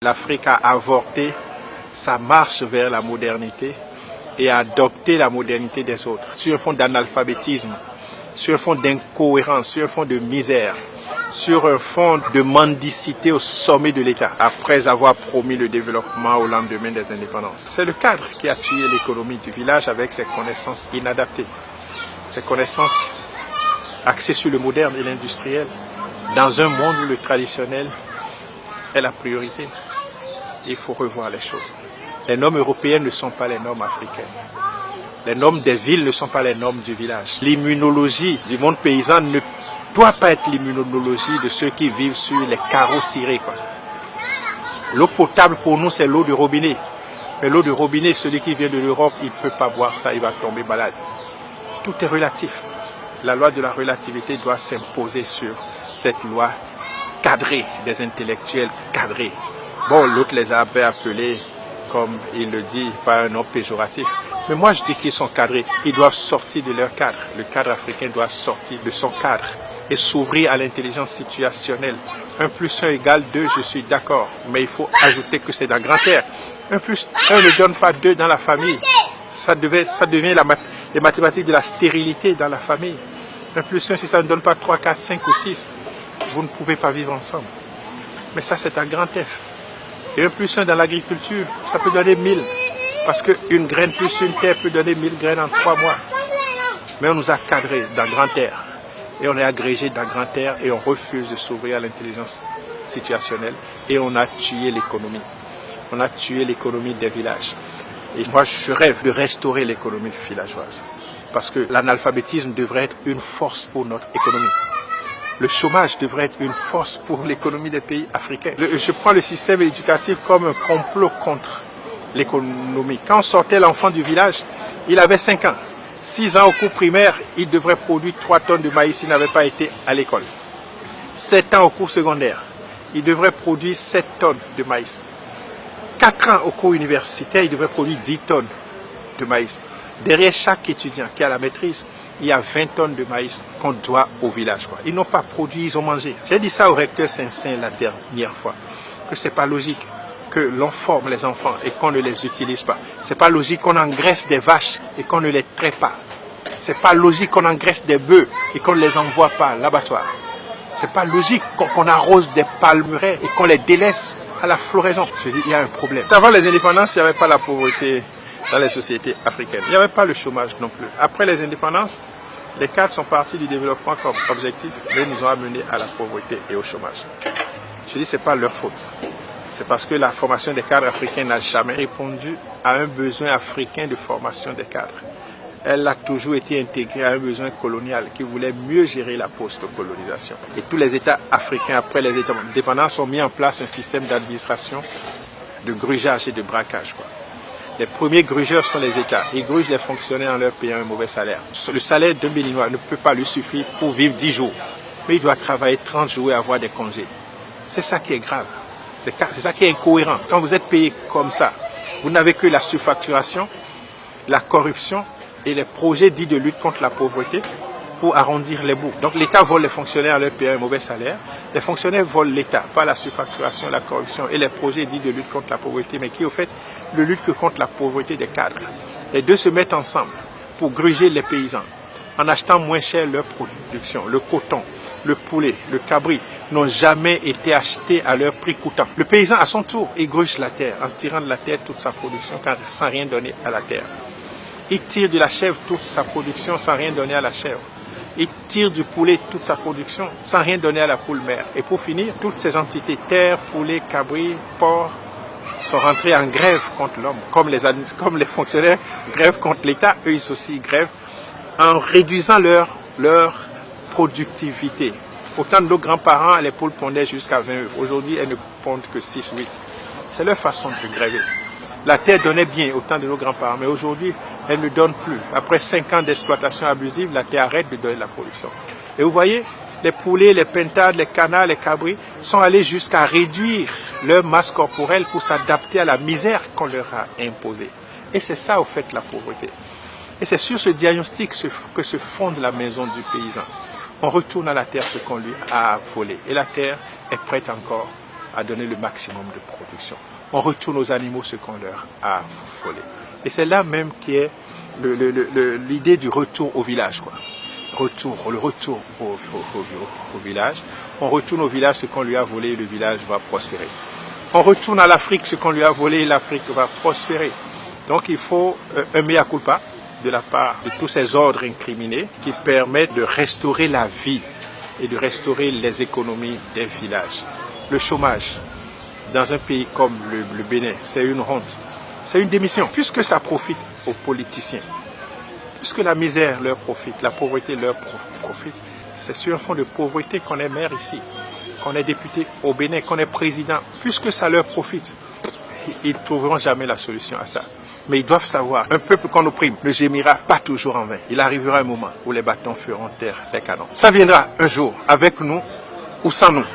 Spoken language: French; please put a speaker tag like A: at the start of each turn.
A: L'Afrique a avorté sa marche vers la modernité et a adopté la modernité des autres sur un fond d'analphabétisme, sur un fond d'incohérence, sur un fond de misère, sur un fond de mendicité au sommet de l'État, après avoir promis le développement au lendemain des indépendances. C'est le cadre qui a tué l'économie du village avec ses connaissances inadaptées, ses connaissances axées sur le moderne et l'industriel, dans un monde où le traditionnel est la priorité. Il faut revoir les choses. Les normes européennes ne sont pas les normes africaines. Les normes des villes ne sont pas les normes du village. L'immunologie du monde paysan ne doit pas être l'immunologie de ceux qui vivent sur les carreaux cirés. L'eau potable pour nous, c'est l'eau de robinet. Mais l'eau de robinet, celui qui vient de l'Europe, il ne peut pas boire ça, il va tomber malade. Tout est relatif. La loi de la relativité doit s'imposer sur cette loi cadrée, des intellectuels cadrés. Bon, l'autre les avait appelés, comme il le dit, pas un nom péjoratif. Mais moi, je dis qu'ils sont cadrés. Ils doivent sortir de leur cadre. Le cadre africain doit sortir de son cadre et s'ouvrir à l'intelligence situationnelle. 1 + 1 = 2, je suis d'accord. Mais il faut ajouter que c'est dans grand air. 1 + 1 ne donne pas 2 dans la famille. Ça devient les mathématiques de la stérilité dans la famille. 1 + 1, si ça ne donne pas 3, 4, 5 ou 6, vous ne pouvez pas vivre ensemble. Mais ça, c'est un grand F. Et 1 + 1 dans l'agriculture, ça peut donner 1000. Parce qu'une graine plus une terre peut donner 1000 graines en 3 mois. Mais on nous a cadrés dans grand air. Et on est agrégé dans grand air et on refuse de s'ouvrir à l'intelligence situationnelle. Et on a tué l'économie. On a tué l'économie des villages. Et moi, je rêve de restaurer l'économie villageoise. Parce que l'analphabétisme devrait être une force pour notre économie. Le chômage devrait être une force pour l'économie des pays africains. Je prends le système éducatif comme un complot contre l'économie. Quand on sortait l'enfant du village, il avait 5 ans. 6 ans au cours primaire, il devrait produire 3 tonnes de maïs s'il n'avait pas été à l'école. 7 ans au cours secondaire, il devrait produire 7 tonnes de maïs. 4 ans au cours universitaire, il devrait produire 10 tonnes de maïs. Derrière chaque étudiant qui a la maîtrise, il y a 20 tonnes de maïs qu'on doit au village. Ils n'ont pas produit, ils ont mangé. J'ai dit ça au recteur Saint-Saint la dernière fois, que ce n'est pas logique que l'on forme les enfants et qu'on ne les utilise pas. Ce n'est pas logique qu'on engraisse des vaches et qu'on ne les traite pas. Ce n'est pas logique qu'on engraisse des bœufs et qu'on ne les envoie pas à l'abattoir. Ce n'est pas logique qu'on arrose des palmeraies et qu'on les délaisse à la floraison. Je dis, il y a un problème. Avant les indépendances, il n'y avait pas la pauvreté dans les sociétés africaines. Il n'y avait pas le chômage non plus. Après les indépendances, les cadres sont partis du développement comme objectif, mais nous ont amenés à la pauvreté et au chômage. Je dis, ce n'est pas leur faute. C'est parce que la formation des cadres africains n'a jamais répondu à un besoin africain de formation des cadres. Elle a toujours été intégrée à un besoin colonial qui voulait mieux gérer la post-colonisation. Et tous les États africains, après les indépendances, ont mis en place un système d'administration, de grugeage et de braquage. Les premiers grugeurs sont les États. Ils grugent les fonctionnaires en leur payant un mauvais salaire. Le salaire d'un Béninois ne peut pas lui suffire pour vivre 10 jours. Mais il doit travailler 30 jours et avoir des congés. C'est ça qui est grave. C'est ça qui est incohérent. Quand vous êtes payé comme ça, vous n'avez que la surfacturation, la corruption et les projets dits de lutte contre la pauvreté pour arrondir les bouts. Donc l'État vole les fonctionnaires en leur payant un mauvais salaire. Les fonctionnaires volent l'État, pas la surfacturation, la corruption et les projets dits de lutte contre la pauvreté, mais qui au fait ne luttent que contre la pauvreté des cadres. Les deux se mettent ensemble pour gruger les paysans en achetant moins cher leur production. Le coton, le poulet, le cabri n'ont jamais été achetés à leur prix coûtant. Le paysan, à son tour, égruge la terre en tirant de la terre toute sa production sans rien donner à la terre. Il tire de la chèvre toute sa production sans rien donner à la chèvre. Il tire du poulet toute sa production sans rien donner à la poule mère. Et pour finir, toutes ces entités, terre, poulet, cabri, porc, sont rentrés en grève contre l'homme. Comme les fonctionnaires grèvent contre l'État, eux ils aussi grèvent en réduisant leur productivité. Autant de nos grands-parents, les poules pondaient jusqu'à 20 œufs. Aujourd'hui, elles ne pondent que 6 ou 8. C'est leur façon de gréver. La terre donnait bien au temps de nos grands-parents, mais aujourd'hui, elle ne donne plus. Après 5 ans d'exploitation abusive, la terre arrête de donner de la production. Et vous voyez, les poulets, les pintades, les canards, les cabris sont allés jusqu'à réduire leur masse corporelle pour s'adapter à la misère qu'on leur a imposée. Et c'est ça, au fait, la pauvreté. Et c'est sur ce diagnostic que se fonde la maison du paysan. On retourne à la terre ce qu'on lui a volé. Et la terre est prête encore à donner le maximum de production. On retourne aux animaux ce qu'on leur a volé. Et c'est là même qui est l'idée du retour au village, quoi. Le retour au village. On retourne au village ce qu'on lui a volé, le village va prospérer. On retourne à l'Afrique ce qu'on lui a volé, l'Afrique va prospérer. Donc il faut un mea culpa de la part de tous ces ordres incriminés qui permettent de restaurer la vie et de restaurer les économies des villages. Le chômage dans un pays comme le Bénin, c'est une honte. C'est une démission, puisque ça profite aux politiciens. Puisque la misère leur profite, la pauvreté leur profite, c'est sur un fond de pauvreté qu'on est maire ici, qu'on est député au Bénin, qu'on est président. Puisque ça leur profite, ils ne trouveront jamais la solution à ça. Mais ils doivent savoir, un peuple qu'on opprime ne gémira pas toujours en vain. Il arrivera un moment où les bâtons feront taire les canons. Ça viendra un jour, avec nous ou sans nous.